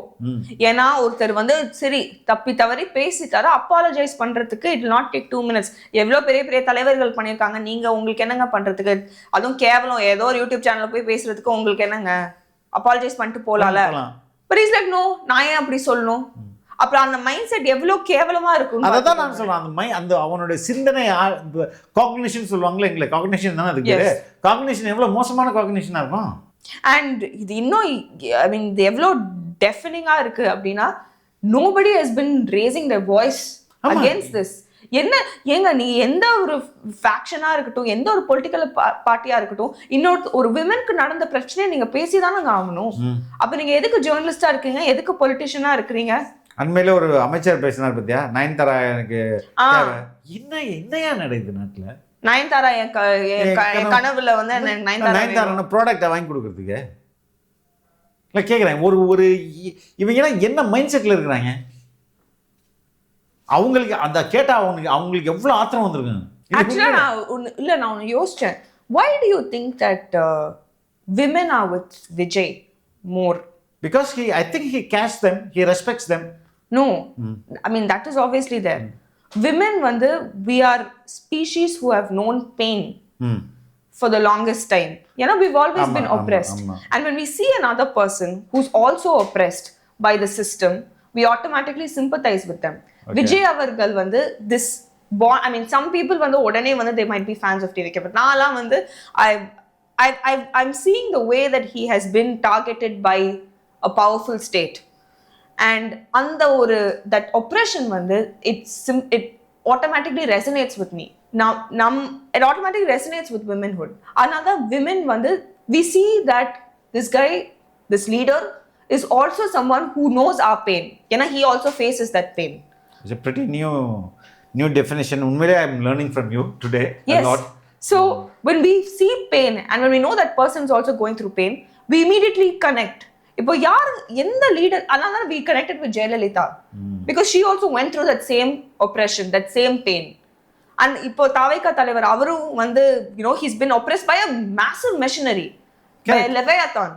ஏன்னா ஒருத்தர் வந்து சரி தப்பி தவறி பேசிட்டாரு, அப்பாலஜைஸ் பண்றதுக்கு இட் நாட் டேக் 2 minutes. எவ்வளவு பெரிய பெரிய தலைவர்கள் பண்ணியிருக்காங்க, நீங்க உங்களுக்கு என்னங்க பண்றதுக்கு? அதுவும் கேவலம் ஏதோ ஒரு யூடியூப் சேனல்ல போய் பேசுறதுக்கு உங்களுக்கு என்னங்க? அப்பாலஜைஸ் பண்ணிட்டு போலாம்ல. பட் இஸ் லைக் நோ, நான் ஏன் அப்படி சொல்லணும்? அப்புறம் அந்த மைண்ட் செட் எவ்வளவு கேவலமா இருக்கும். அதான் நான் சொல்றேன், அந்த அவனுடைய சிந்தனை காக்னிஷன் சொல்லுவாங்களே, எங்களுக்கு காக்னிஷன் தானே அதுக்கு. காக்னிஷன் எவ்வளவு மோசமான காக்னிஷனா இருக்கும். அண்ட் இது இன்னும் ஐ மீன் இது எவ்வளவு டெஃபனிங்கா இருக்கு அப்படின்னா nobody has been raising their voice against this. என்ன ஏங்க நீ எந்த ஒரு ஃபேக்ஷனா இருக்கட்டும், எந்த ஒரு பொலிட்டிக்கல் பார்ட்டியா இருக்கட்டும், இன்னொரு ஒரு விமனுக்கு நடந்த பிரச்சனையை நீங்க பேசிதானங்க ஆகணும். அப்ப நீங்க எதுக்கு ஜேர்னலிஸ்டா இருக்கீங்க, எதுக்கு பொலிட்டிஷியனா இருக்கிறீங்க? அண்மையில ஒரு அமைச்சர் பேசினார் பத்தியா, நயன்தாரா எனக்கு என்னையா நடக்குது நாட்டுல? நயன்தாரா என் கனவுல வந்து நயன்தாரா ப்ராடக்டை வாங்கி கொடுக்கறதுக்கு இல்லை கேட்குறேன். ஒரு இவங்க என்ன மைண்ட் செட்டில் இருக்கிறாங்க? அவங்களுக்கு அந்த கேட்டா அவங்களுக்கு எவ்வளவு ஆத்திரம் வந்திருக்குங்க. ஆக்சுவலா நான் ஒன்று யோசிச்சேன். why do you think that women are with Vijay more? Because I think he cares them, he respects them. No, I mean that is obviously there. Women வந்து we are species who have known pain for the longest time. You know, we've always been oppressed. And when we see another person who's also oppressed by the system, we automatically sympathize with them. Vijay avargal வந்து this born, I mean some people வந்து உடனே வந்து they might be fans of TVK, but நான்லாம் வந்து I'm seeing the way that he has been targeted by a powerful state. And அந்த ஒரு that oppression வந்து it automatically resonates with me. Now it automatically resonates with womanhood. Another women வந்து we see that this guy, this leader is also someone who knows our pain. ஏன்னா he also faces that pain. It's a pretty new definition. Unmele I am learning from you today a lot. So when we see pain and when we know that person is also going through pain, we immediately connect. இப்போ யார் எந்த leader, அதனால we connected with Jayalalitha because she also went through that same oppression, that same pain. And இப்போ தாவேகா தலைவர் அவரும் வந்து you know he's been oppressed by a massive machinery, by Leviathan.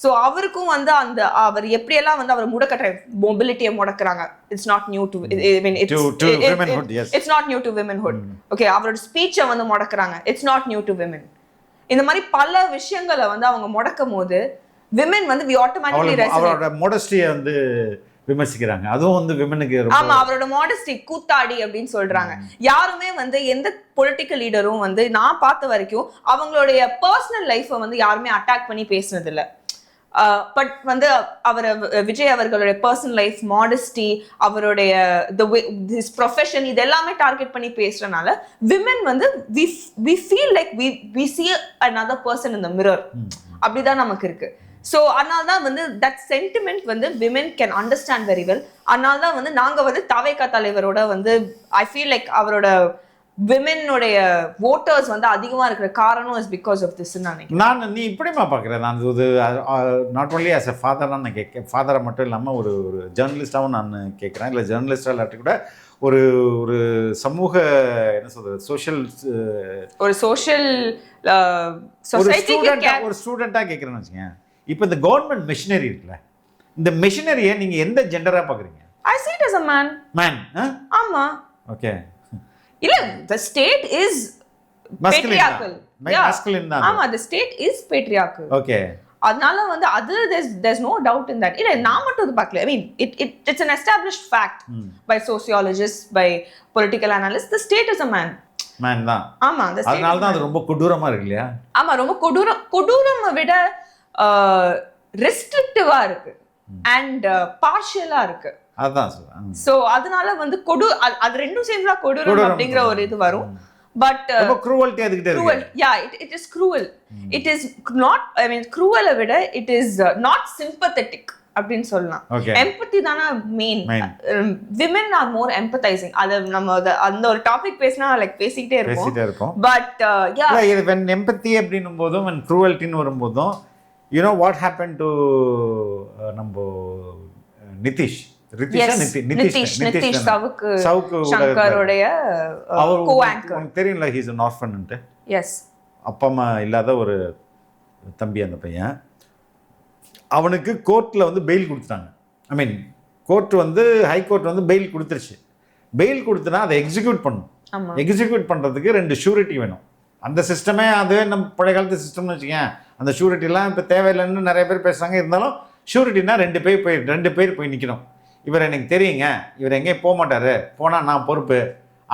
So அவருக்கும் வந்து அந்த அவர் எப்படியெல்லாம் வந்து அவர் முடக்கற்ற மொபிலிட்டியை முடக்குறாங்க. It's not new to I mean to womenhood. Yes, it's not new to womenhood. Okay, அவரோட ஸ்பீச்சை வந்து முடக்குறாங்க. It's not new to women. இந்த மாதிரி பல விஷயங்களை வந்து அவங்க முடக்கும் போது women வந்து we automatically resonate. அவரோட modesty வந்து விமர்சிக்கிறாங்க. அதுவும் வந்து விமனுக்கு ஆமா, அவரோட மாடஸ்டி கூத்தாடி அப்படின்னு சொல்றாங்க. யாருமே வந்து எந்த பொலிட்டிக்கல் லீடரும் வந்து நான் பார்த்த வரைக்கும் அவங்களுடைய பர்சனல் லைஃபை வந்து யாருமே அட்டாக் பண்ணி பேசுனது இல்லை. பட் வந்து விஜய் அவர்களுடைய பர்சனல் லைஃப், மாடஸ்டி, அவருடைய his profession இது எல்லாமே டார்கெட் பண்ணி பேசுறதுனால விமன் வந்து we feel like we see another person in the mirror. அப்படிதான் நமக்கு இருக்கு. ஸோ அதனால தான் வந்து தட் சென்டிமெண்ட் வந்து women can understand very well. அதனால தான் வந்து நாங்கள் வந்து தாவேகா தலைவரோட வந்து ஐ ஃபீல் லைக் அவரோட விமெனுடைய வோட்டர்ஸ் வந்து அதிகமாக இருக்கிற காரணம் இஸ் பிகாஸ் ஆஃப் திஸ். நீ இப்படிமா பார்க்குறேன். நான் இது நாட் ஒன்லி ஆஸ் எ ஃபாதராக நான் கேட்க, ஃபாதரை மட்டும் இல்லாமல் ஒரு ஜேர்னலிஸ்டாகவும் நான் கேட்குறேன். இல்லை ஜேர்னலிஸ்டாக இல்லாட்டி கூட ஒரு சமூக என்ன சொல்றது, ஒரு ஸ்டூடெண்ட்டாக கேட்குறேன்னு வச்சுங்க. இப்போ இந்த கவர்மெண்ட் மெஷினரி இருக்குல்ல, இந்த மெஷினரியை நீங்க எந்த ஜெண்டரா பாக்குறீங்க? I see it as a man. ஆமா. ஓகே. இல்ல, the state is patriarchal. Masculine தான். ஆமா, the state is patriarchal. Okay. அதனால வந்து அது there's no doubt in that. இல்ல, நான் மட்டும் இது பார்க்கல. I mean it's an established fact by sociologists, by political analysts. The state is a man தான். ஆமா, அதனால தான் அது ரொம்ப கொடூரமா இருக்கு இல்லையா? ஆமா, ரொம்ப கொடூரமா விட ரெஸ்ட்ரிக்டிவா இருக்கு அண்ட் பார்ஷியலா இருக்கு. அதான் சொல்றேன். சோ அதனால வந்து அது ரெண்டும் சேர்ந்தா கொடூரம் அப்படிங்கிற ஒரு இது வரும். But cruelty அதுக்கிட்ட இருக்கு. Cruel, yeah, it is cruel. It is not, I mean cruel விட it is not sympathetic அப்படின்னு சொல்லலாம். எம்பத்தி தானா main. women are more empathizing. அது நம்ம அந்த ஒரு டாபிக் பேசினா லைக் பேசிட்டே இருப்போம். பட் yeah, when empathy அப்படினும் போதும் when cruelty ன்னு வரும்போதும் you know what happened to நம்ம நிதிஷ் ரித்திஷா நிதிஷ் சவுக்கு சங்கருடைய co-anchor. உனக்கு தெரியும்ல ஹீஸ் an orphan-ன்ட்டு. எஸ். அப்பா அம்மா இல்லாத ஒரு தம்பி அந்த பையன். அவனுக்கு கோர்ட்டில் வந்து பெயில் கொடுத்துட்டாங்க. ஐ மீன் கோர்ட் வந்து ஹைகோர்ட் வந்து பெயில் கொடுத்துருச்சு. பெயில் கொடுத்தனா அதை எக்ஸிக்யூட் பண்ணணும். எக்ஸிக்யூட் பண்ணுறதுக்கு 2 ஷூரிட்டி வேணும். அந்த சிஸ்டமே அதுவே நம்ம பழைய காலத்து சிஸ்டம்னு வச்சுக்கேன். அந்த ஷூரிட்டிலாம் இப்போ தேவையில்லைன்னு நிறைய பேர் பேசுகிறாங்க. இருந்தாலும் ஷூரிட்டினா 2 பேர் போய் நிற்கணும். இவர் எனக்கு தெரியுங்க, இவர் எங்கேயும் போக மாட்டார், போனால் நான் பொறுப்பு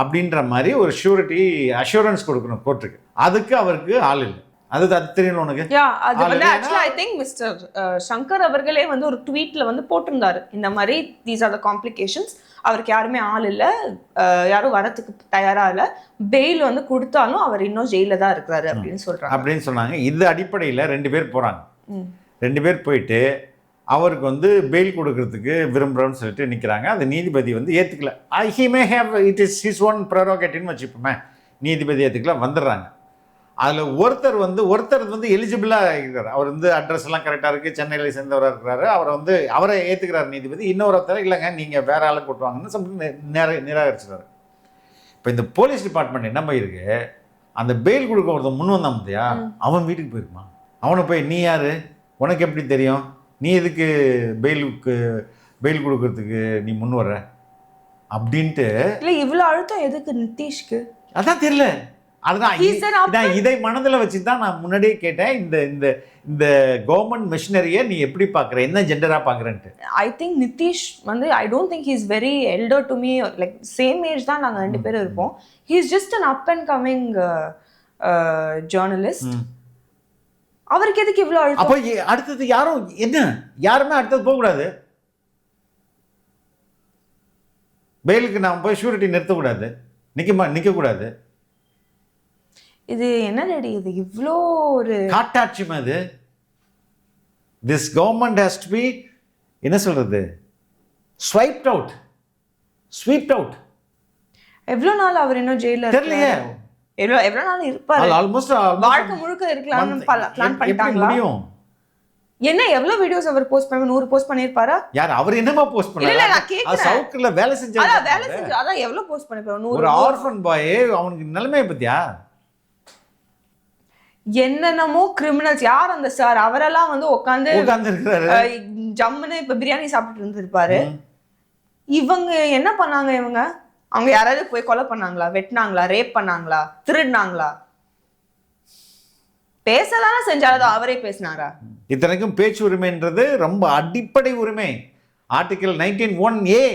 அப்படின்ற மாதிரி ஒரு ஷூரிட்டி அஷூரன்ஸ் கொடுக்கணும் கோர்ட்டுக்கு. அதுக்கு அவருக்கு ஆள் இல்லை. அது தெரியும் உனக்கு. அது வந்து ஆக்சுவலா ஐ திங்க் மிஸ்டர் சங்கர் அவர்களே வந்து ஒரு ட்வீட்ல வந்து போட்டிருந்தாரு இந்த மாதிரி தீஸ் ஆர் த காம்ப்ளிகேஷன்ஸ், அவருக்கு யாருமே ஆள் இல்லை, யாரும் வரத்துக்கு தயாரா இல்லை, பெயில் வந்து கொடுத்தாலும் அவர் இன்னும் ஜெயில தான் இருக்கிறாரு அப்படின்னு சொன்னாங்க. இது அடிப்படையில் 2 பேர் போறாங்க. 2 பேர் போயிட்டு அவருக்கு வந்து பெயில் கொடுக்கறதுக்கு விரும்புகிறோன்னு சொல்லிட்டு நிற்கிறாங்க. அது நீதிபதி வந்து ஏற்றுக்கல. He may have it is his own ப்ரெரோகேட்டிவ்னு வச்சுப்போமே. நீதிபதி ஏற்றுக்கல, வந்துடுறாங்க. அதில் ஒருத்தர் வந்து எலிஜிபிளாக இருக்கிறார். அவர் வந்து அட்ரஸ் எல்லாம் கரெக்டாக இருக்குது, சென்னையில் சேர்ந்தவராக இருக்கிறாரு. அவரை ஏற்றுக்கிறார் நீதிபதி. இன்னொருத்தர் இல்லைங்க நீங்கள் வேற ஆளை கூட்டுவாங்கன்னு சொல்லி நிராகரிச்சுறாரு. இப்போ இந்த போலீஸ் டிபார்ட்மெண்ட் என்ன போயிருக்கு, அந்த பெயில் கொடுக்க ஒருத்தன் முன் வந்தான் பார்த்தியா, அவன் வீட்டுக்கு போயிருமா. அவனை போய் நீ யார், உனக்கு எப்படி தெரியும், நீ எதுக்கு பெயில் கொடுக்கறதுக்கு நீ முன் வர்ற அப்படின்ட்டு. இல்லை இவ்வளோ அழுத்தம் எதுக்கு நிதிஷ்க்கு, அதான் தெரியல. அதுதான் இதை மனதில் வச்சு தான் நான் முன்னாடியே கேட்டேன். இந்த கவர்மெண்ட் மிஷினரியை நீ எப்படி பார்க்குற, என்ன ஜெண்டராக பார்க்குறேன்ட்டு. ஐ திங்க் நிதிஷ் வந்து I don't think he is very elder to me. Like same age தான் நாங்கள் 2 பேரும் இருப்போம். He is just an up and coming journalist. அவருக்கு எதுக்கு இவ்வளோ அழுத்தம்? அப்போ அடுத்தது யாருமே அடுத்தது போகக்கூடாது. பெயிலுக்கு நாம் போய் ஷூரிட்டி நிறுத்தக்கூடாது, நிற்கக்கூடாது. இது என்ன ரெடி, இது இவ்வளோ ஒரு காட்டாட்சி மாதிரி. This government has to be என்ன சொல்றது, ஸ்வைப்ட் அவுட். எவ்வளோ நாள் அவர் இன்னும் ஜெயில தெரியலையே. எவ்வளோ நாள் இருப்பாரு? ஆல்மோஸ்ட் வாழ்க்கை முழுக்க இருக்கலாம்னு பிளான் பண்ணிட்டாங்களா? என்ன எவ்வளவு வீடியோஸ் அவர் போஸ்ட் பண்ணி 100 போஸ்ட் பண்ணிருப்பாரா? யார் அவர் என்னமா போஸ்ட் பண்ணாரு? இல்ல நான் கேக்குறேன். சவுக்குல வேலை செஞ்சாரு. அதான் எவ்வளவு போஸ்ட் பண்ணிருப்பாரு? 100. ஒரு ஆர்ஃபன் பாய், அவனுக்கு நிலைமையை பத்தியா? என்னென்னமோ கிரிமினல்ஸ். யார் அந்த சார்? அவரெல்லாம் வந்து உட்கார்ந்து இருக்காரு ஜம்முன்னு இப்ப பிரியாணி சாப்பிட்டு இருந்திருப்பாரு. இவங்க என்ன பண்ணாங்க? அவங்க யாராவது போய் கொலை பண்ணாங்களா, வெட்டினாங்களா, ரேப் பண்ணாங்களா, திருடினாங்களா? பேசதானே செஞ்சாலும் அவரே பேசினாரா? இத்தனைக்கும் பேச்சு உரிமைன்றது ரொம்ப அடிப்படை உரிமை. Article 19(1)A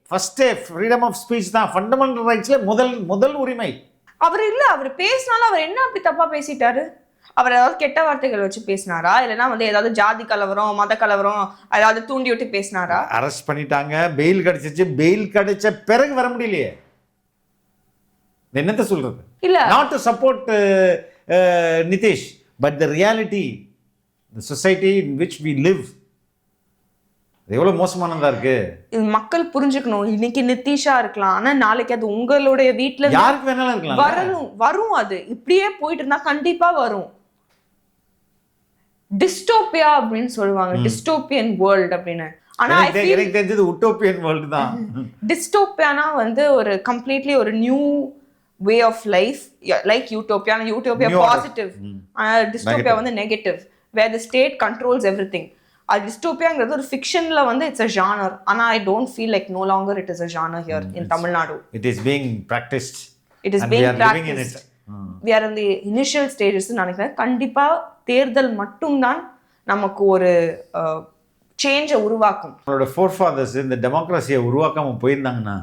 first freedom of speech தான் ஃபண்டமெண்டல் ரைட்ஸ்ல முதல் உரிமை. அவர் பேசினாலும் அவர் என்ன அப்படி தப்பா பேசிட்டாரு? அவர் ஏதாவது கெட்ட வார்த்தைகள் வச்சு பேசினாரா, இல்லைன்னா வந்து ஏதாவது ஜாதி கலவரம், மத கலவரம் ஏதாவது தூண்டி விட்டு பேசினாரா? அரெஸ்ட் பண்ணிட்டாங்க, பெயில் கிடைச்சிச்சு. பெயில் கிடைச்ச பிறகு வர முடியலையே. என்னத்த சொல்றது? இல்ல, not to support Nitish, but the reality, the society in which we live எவ்வளவு மோசமானதா இருக்கு. இது மக்கள் புரிஞ்சுக்கணும். இன்னைக்கு நிதிஷா இருக்கலாம், ஆனா நாளைக்கு அது உங்களுடைய வீட்டுல யாருக்கு வேணாலும் இருக்கலாம். வரும். அது இப்படியே போயிட்டு இருந்தா கண்டிப்பா வரும். டிஸ்டோபியா அப்படின்னு சொல்லுவாங்க, டிஸ்டோபியன் வேர்ல்ட் அப்படின்னு. ஆனா எனக்கு தெரிஞ்சது உட்டோபியன் வேர்ல்ட் தான். டிஸ்டோபியானா வந்து ஒரு கம்ப்ளீட்லி ஒரு new way of life, like utopia. Utopia positive, ஆனா டிஸ்டோபியா வந்து negative, where the state controls everything. டிஸ்டோபியாங்கிறது ஒரு ஃபிக்ஷன்ல வந்து இட்ஸ் a genre. ஆனா I don't feel like no longer it is a genre here in Tamil Nadu. It is being practiced. It is being practiced. We are in the initial stages. நினைக்கிறேன் கண்டிப்பா தேர்தல் மட்டும்தான் நமக்கு ஒரு சேஞ்சை உருவாக்கும். நம்மளோட forefathers இந்த டெமோக்ரஸியை உருவாக்காம போயிருந்தாங்கன்னா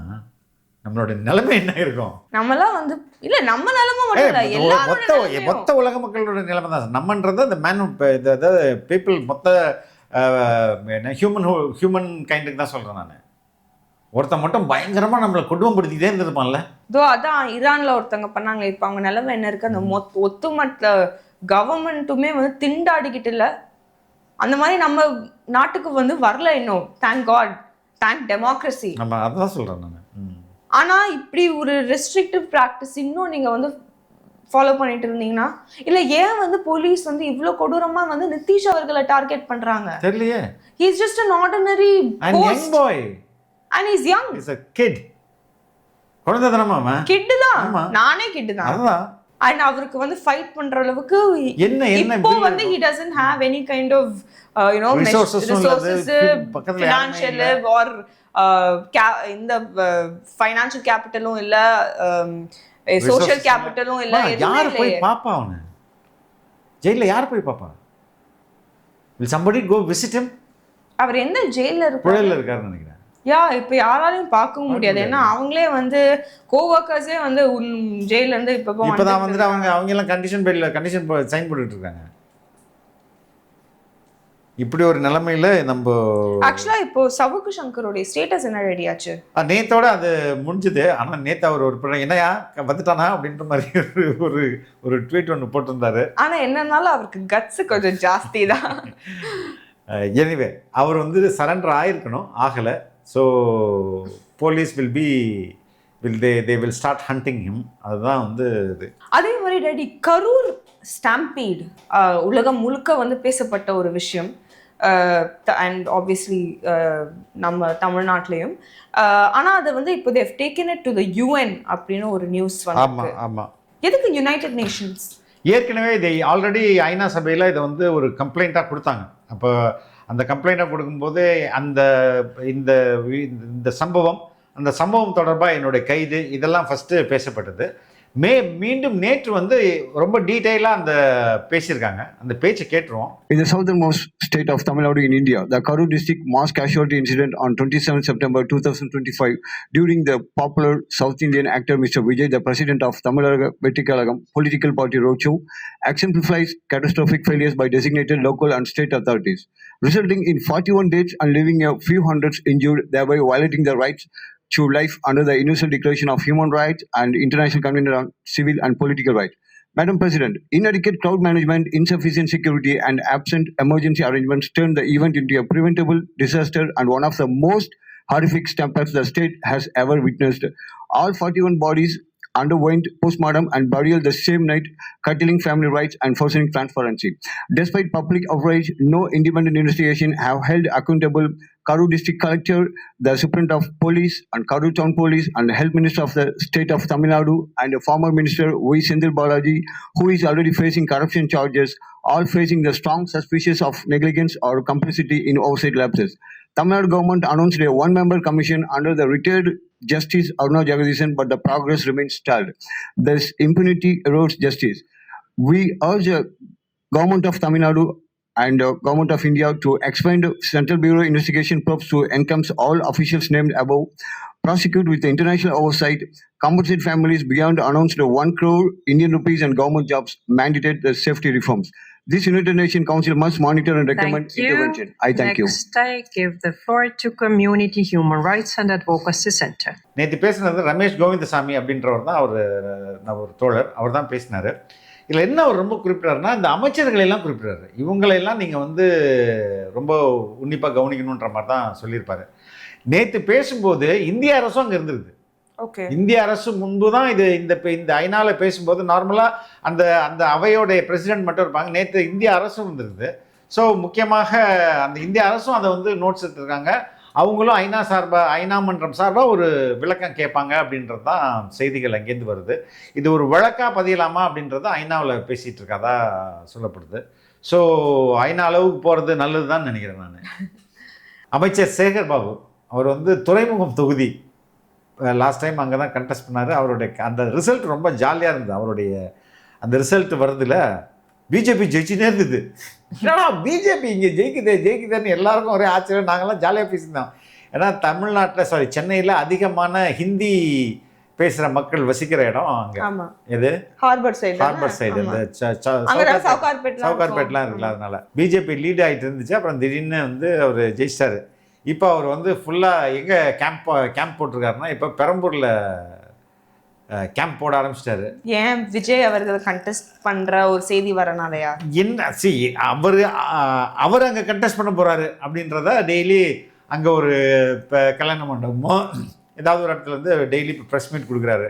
நம்மளோட நிலைமை என்ன இருக்கும்? நம்மளாம் வந்து இல்ல, நம்ம நிலைமை மட்டும் இல்ல, எல்லாரும் மொத்த உலக மக்களோட நிலைமை தான். நம்மன்றது அந்த மேன், அதாவது பீப்புள், மொத்த ஹியூமன் கைண்டுக்கு தான் சொல்கிறேன் நான். ஒருத்தன் மட்டும் பயங்கரமாக நம்மளை குடும்பப்படுத்திக்கிட்டே இருந்திருப்பான்ல. அதான் ஈரான்ல ஒருத்தவங்க பண்ணாங்க. இப்போ அவங்க நிலைமை என்ன இருக்கு? அந்த ஒத்துமொத்த கவர்மெண்ட்டுமே வந்து திண்டாடிக்கிட்டு இல்லை. அந்த மாதிரி நம்ம நாட்டுக்கு வந்து வரல இன்னும். Thank God, thank democracy. நம்ம அதான் சொல்கிறேன் நான். ஆனா இப்படி ஒரு ரெஸ்ட்ரிக்டிவ் ப்ராக்டிஸ் இன்னும் நீங்க வந்து ஃபாலோ பண்ணிட்டு இருந்தீங்கன்னா, இல்ல ஏன் வந்து போலீஸ் வந்து இவ்வளவு கொடூரமா வந்து நிதிஷ் அவர்களை டார்கெட் பண்றாங்க? தெரியலையே. he is just an ordinary young boy. And is young. Is a kid. குழந்தை தானமா அவன்? கிட் தான். ஆமா. நானே கிட் தான். அதுதான். அண்ட் அவருக்கு வந்து ஃபைட் பண்ற அளவுக்கு என்ன இப்போ வந்து he doesn't have any kind of resources, financial or இந்த financial capitalலும் இல்ல, social capitalலும் இல்ல. யார் போய் பாப்பா அவனை? ஜெயில யார் போய் பாப்பா? will somebody go visit him? அவர் எந்த ஜெயில்ல இருக்காரு? புழல்ல இருக்காருன்னு நினைக்கிறேன். இப்ப யாராலையும் பார்க்கவும் முடியாது. ஏன்னா அவங்களே வந்து கோவர்க்கர்ஸே வந்து ஜெயில இருந்து இப்பதான் வந்துட்டு அவங்க எல்லாம் கண்டிஷன் சைன் போட்டுட்டு இருக்காங்க. இப்படி ஒரு நிலைமையில நம்ம ஆக்சுவலா இப்போ சவுக்கு சங்கரோட ஸ்டேட்டஸ் என்ன ரெடி ஆச்சு? நேத்தோட அது முடிஞ்சது. ஆனா நேத்து அவர் ஒரு என்னையா வந்துட்டானா அப்படின்ற மாதிரி ஒரு ட்வீட் ஒன்று போட்டிருந்தாரு. ஆனா என்னன்னாலும் அவருக்கு கட்ஸ் கொஞ்சம் ஜாஸ்தி தான். எனிவே அவர் வந்து சரண்டர் ஆயிருக்கணும், ஆகலை. So police they will start hunting him. அதுதான் வந்து இது. அதே மாதிரி டேடி கரூர் ஸ்டாம்பீட் உலகம் முழுக்க வந்து பேசப்பட்ட ஒரு விஷயம். அண்ட் ஆப்வியஸ்லி நம்ம தமிழ்நாட்டிலையும். ஆனால் அதை வந்து இப்போ they've taken it to the UN அப்படின்னு ஒரு நியூஸ் வந்து. ஆமாம் ஆமாம். எதுக்கு யுனைடெட் நேஷன்ஸ்? ஏற்கனவே இதை ஆல்ரெடி ஐநா சபையில் இதை வந்து ஒரு கம்ப்ளைண்ட்டாக கொடுத்தாங்க. அப்போ அந்த கம்ப்ளைண்ட்டாக கொடுக்கும்போது இந்த சம்பவம் தொடர்பாக என்னுடைய கைது இதெல்லாம் ஃபஸ்ட்டு பேசப்பட்டது. மீண்டும் நேற்று வந்து ரொம்ப டீட்டெயிலாக அந்த பேசியிருக்காங்க. அந்த பேச்சை கேட்டுருவோம். In the southernmost state of Tamil Nadu in India, the Karur district mass casualty incident on 27 September 2025 during the popular South Indian actor Mr. Vijay, the president of Tamil Nadu Vettikalagam political party roadshow, exemplifies catastrophic failures by designated local and state authorities, resulting in 41 deaths and leaving a few hundreds injured, thereby violating the rights to life under the Universal Declaration of Human Rights and International Convention on Civil and Political Rights. Madam President, inadequate crowd management, insufficient security, and absent emergency arrangements turned the event into a preventable disaster and one of the most horrific stampedes the state has ever witnessed. All 41 bodies underwent postmortem and burial the same night, curtailing family rights and forcing transparency. Despite public outrage, no independent investigation have held accountable Karur District Collector, the Superintendent of Police and Karur Town Police and the Health Minister of the State of Tamil Nadu and the former Minister V. Sendil Balaji, who is already facing corruption charges, all facing the strong suspicions of negligence or complicity in oversight lapses. Tamil Nadu government announced a one-member commission under the retired Justice Aruna Jagadisan, but the progress remains stalled. This impunity erodes justice. We urge the government of Tamil Nadu and government of India to expand Central Bureau investigation probes to encompass all officials named above, prosecute with international oversight, compensate families beyond announced 1 crore Indian rupees and government jobs, mandate the safety reforms. This United Nations Council must monitor and recommend intervention. I thank you. Next, I give the floor to Community Human Rights and Advocacy Center. நேற்று பேசினது ரமேஷ் கோவிந்தசாமி அப்படின்றவர் தான் ஒரு தோழர். அவர் தான் பேசினார். இதில் என்ன அவர் ரொம்ப குறிப்பிட்டாருன்னா, இந்த அமைச்சர்களெல்லாம் குறிப்பிட்டாரு. இவங்களெல்லாம் நீங்கள் வந்து ரொம்ப உன்னிப்பாக கவனிக்கணுன்ற மாதிரி தான் சொல்லியிருப்பாரு. நேற்று பேசும்போது இந்திய அரசும் அங்கே இருந்திருக்கு. இந்திய அரசு முன்பு தான் இந்த ஐநால பேசும்போது நார்மலாக அந்த அவையோடைய பிரசிடென்ட் மட்டும் இருப்பாங்க. நேற்று இந்திய அரசும் இருந்திருக்குது. ஸோ முக்கியமாக அந்த இந்திய அரசும் அதை வந்து நோட்ஸ் எடுத்துருக்காங்க. அவங்களும் ஐநா மன்றம் சார்பாக ஒரு விளக்கம் கேட்பாங்க அப்படின்றது தான் செய்திகள் அங்கேருந்து வருது. இது ஒரு வழக்காக பதியலாமா அப்படின்றது ஐநாவில் பேசிகிட்டு இருக்காதா சொல்லப்படுது. ஸோ ஐநா அளவுக்கு போகிறது நல்லது தான் நினைக்கிறேன் நான். அமைச்சர் சேகர் பாபு அவர் வந்து துறைமுகம் தொகுதி லாஸ்ட் டைம் அங்கே தான் கண்டெஸ்ட் பண்ணார். அவருடைய அந்த ரிசல்ட் ரொம்ப ஜாலியாக இருந்தது. அவருடைய அந்த ரிசல்ட் வருதுல பிஜேபி ஜெயிச்சுனே இருந்தது. ஏன்னா பிஜேபி இங்கே ஜெயிக்குதுன்னு எல்லாருக்கும் ஒரே ஆச்சரியம். நாங்கள்லாம் ஜாலியாக பேசியிருந்தோம். ஏன்னா தமிழ்நாட்டில் சென்னையில் அதிகமான ஹிந்தி பேசுகிற மக்கள் வசிக்கிற இடம் அங்கே. எது ஹார்பர் சைடு இந்த சவுகார்பேட்லாம் இருக்குல்ல, அதனால பிஜேபி லீட் ஆகிட்டு இருந்துச்சு. அப்புறம் திடீர்னு வந்து அவர் ஜெயிச்சிட்டாரு. இப்போ அவர் வந்து ஃபுல்லாக எங்கே கேம்ப் போட்டிருக்காருன்னா, இப்போ பெரம்பூரில் கேம்ப் போட ஆரம்பிச்சிட்டாரு. ஏன் விஜய் அவர்கள் கண்டெஸ்ட் பண்ணுற ஒரு செய்தி வரனாலையா என்ன? அவர் அங்கே கண்டெஸ்ட் பண்ண போகிறாரு அப்படின்றத டெய்லி அங்கே ஒரு இப்போ கல்யாண மண்டபமோ ஏதாவது ஒரு இடத்துல வந்து டெய்லி இப்போ ப்ரெஸ் மீட் கொடுக்குறாரு.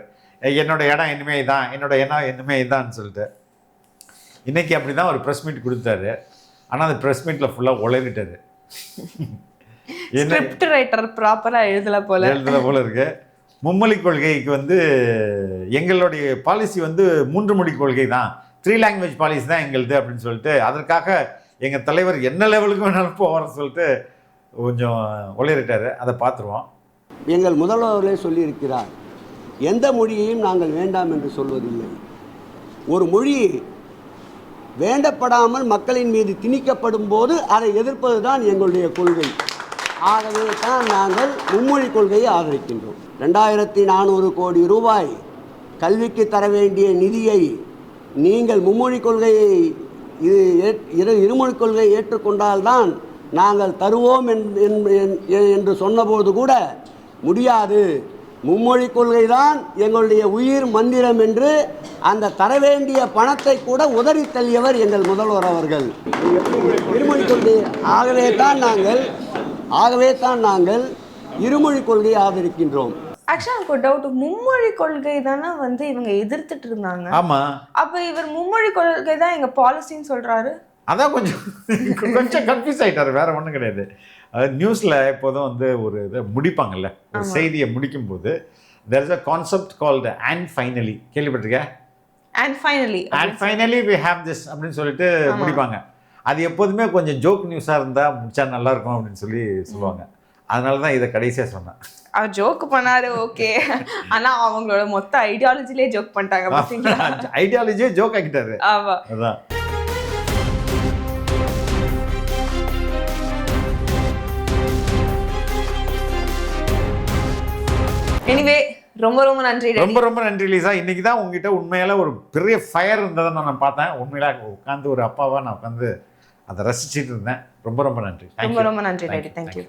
என்னோடய இடம் இனிமே தான், என்னோடய இடம் இனிமே இதான்னு சொல்லிட்டு. இன்றைக்கி அப்படி தான் ஒரு ப்ரெஸ் மீட் கொடுத்தாரு. ஆனால் அந்த ப்ரெஸ் மீட்டில் ஃபுல்லாக உளறிட்டாரு. என்ன ஸ்கிரிப்ட் ரைட்டர் ப்ராப்பரா எழுதல போல. எழுதுல போல இருக்கு. மும்மொழி கொள்கைக்கு வந்து எங்களுடைய பாலிசி வந்து 3 மொழி கொள்கை தான், 3 லாங்குவேஜ் பாலிசி தான் எங்களுது அப்படின்னு சொல்லிட்டு, அதற்காக எங்கள் தலைவர் என்ன லெவலுக்கு வேணாலும் போவார்னு சொல்லிட்டு கொஞ்சம் உளறிட்டாரு. அதை பார்த்துருவோம். எங்கள் முதல்வர்களே சொல்லியிருக்கிறார், எந்த மொழியையும் நாங்கள் வேண்டாம் என்று சொல்வதில்லை. ஒரு மொழி வேண்டப்படாமல் மக்களின் மீது திணிக்கப்படும் போது அதை எதிர்ப்பது தான் எங்களுடைய கொள்கை. ஆகவே தான் நாங்கள் மும்மொழி கொள்கையை ஆதரிக்கின்றோம். 2400 கோடி ரூபாய் கல்விக்கு தர வேண்டிய நிதியை நீங்கள் மும்மொழி கொள்கையை இருமொழி கொள்கையை ஏற்றுக்கொண்டால்தான் நாங்கள் தருவோம் என்று சொன்னபோது கூட முடியாது, மும்மொழி கொள்கை தான் எங்களுடைய உயிர் மந்திரம் என்று அந்த தர வேண்டிய பணத்தை கூட உதறி தள்ளியவர் எங்கள் முதல்வர் அவர்கள். இருமொழி கொள்கை ஆகவே தான் நாங்கள் இருமொழி கொள்கையை ஆதரிக்கின்றோம். ஆக்சுவலா எனக்கு ஒரு டவுட், மும்மொழி கொள்கை தானே வந்து இவங்க எதிர்த்துட்டு இருந்தாங்க. ஆமா, அப்ப இவர் மும்மொழி கொள்கை தான் எங்க பாலிசின்னு சொல்றாரு. அதான் கொஞ்சம் கன்ஃபியூஸ் ஆயிட்டாரு, வேற ஒன்றும் கிடையாது. நியூஸ்ல எப்போதும் வந்து ஒரு இதை முடிப்பாங்கல்ல, ஒரு செய்தியை முடிக்கும் போது there is a concept called and finally, கேள்விப்பட்டிருக்க? and finally we have this அப்படின்னு சொல்லிட்டு முடிப்பாங்க. அது எப்போதுமே கொஞ்சம் ஜோக் நியூஸாக இருந்தால் முடிச்சா நல்லா இருக்கும் அப்படின்னு சொல்லி சொல்லுவாங்க. அதனால தான் இதை கடைசியாக சொன்னேன். அவர் ஜோக் பண்ணாரு, ஓகே, ஆனா அவங்களோட மொத்த ஐடியாலஜிலே ஜோக் பண்ணிட்டாங்க பாத்தீங்களா? ஐடியாலஜியே ஜோக் ஆக்கிட்டாரு. ஆமா, அதான். எனிவே ரொம்ப ரொம்ப நன்றி. ரொம்ப நன்றி லீசா. இன்னைக்கு தான் உங்ககிட்ட உண்மையில ஒரு பெரிய ஃபயர் இருந்ததை நான் பார்த்தேன். உண்மையில உட்காந்து ஒரு அப்பாவா நான் உட்காந்து அதை ரசிச்சுட்டு இருந்தேன். ரொம்ப நன்றி. ரொம்ப நன்றி. தேங்க்யூ.